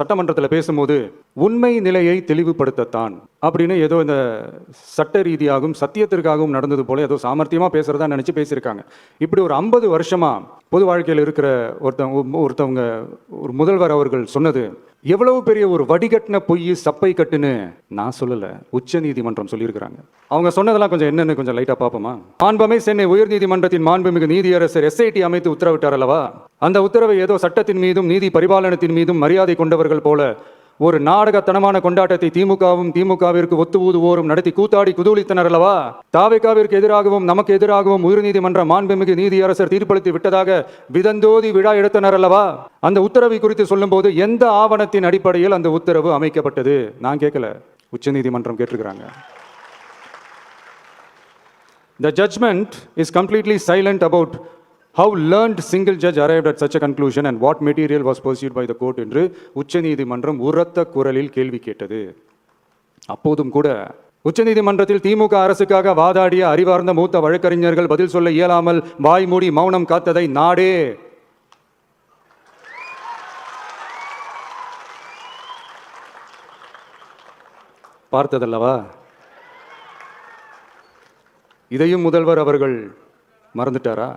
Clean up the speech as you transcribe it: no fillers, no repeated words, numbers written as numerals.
சட்டமன்றத்தில் பேசும்போது உண்மை நிலையை தெளிவுபடுத்தத்தான் அப்படின்னு ஏதோ இந்த சட்ட ரீதியாகவும் சத்தியத்திற்காகவும் நடந்தது போல ஏதோ சாமர்த்தியமா பேசுறதா நினைச்சு பேசியிருக்காங்க. இப்படி ஒரு 50 வருஷமா பொது வாழ்க்கையில் இருக்கிற ஒருத்தவங்க ஒரு முதல்வர் அவர்கள் சொன்னது எவ்வளவு பெரிய ஒரு வடிகட்டின பொய் சப்பை கட்டுன்னு நான் சொல்லல, உச்ச நீதிமன்றம் சொல்லியிருக்கிறாங்க. அவங்க சொன்னதெல்லாம் கொஞ்சம் என்னன்னு கொஞ்சம் லைட்டா பார்ப்போமா? மாண்புமை சென்னை உயர்நீதிமன்றத்தின் மாண்புமிகு நீதியரசர் SIT அமைத்து உத்தரவிட்டார் அல்லவா? அந்த உத்தரவை ஏதோ சட்டத்தின் மீதும் நீதி பரிபாலனத்தின் மீதும் மரியாதை கொண்டவர்கள் போல ஒரு நாடகத்தனமான கொண்டாட்டத்தை திமுகவிற்கு ஒத்து ஊதுவோரும் நடத்தி கூத்தாடி குதூளித்தனர் அல்லவா? தாவேகாவிற்கு எதிராகவும் நமக்கு எதிராகவும் உயர்நீதிமன்ற மாண்புமிகு நீதியரசர் தீர்ப்பளித்து விட்டதாக விதந்தோதி விழா எடுத்தனர் அல்லவா? அந்த உத்தரவை குறித்து சொல்லும் போது எந்த ஆவணத்தின் அடிப்படையில் அந்த உத்தரவு அமைக்கப்பட்டது? நான் கேட்கல, உச்ச நீதிமன்றம் கேட்டிருக்கிறாங்க. The judgment is completely silent about how learned single judge arrived at such a conclusion and what material was pursued by the court என்று உச்சநீதிமன்றம் உரத்த குரலில் கேள்வி கேட்டது. அப்போதும் கூட உச்சநீதிமன்றத்தில் திமுக அரசுக்காக வாதாடிய அறிவார்ந்த மூத்த வழக்கறிஞர்கள் பதில் சொல்ல இயலாமல் வாய் மூடி மௌனம் காத்ததை நாடே பார்த்ததல்லவா? இதையும் முதல்வர் அவர்கள் மறந்துட்டாரா?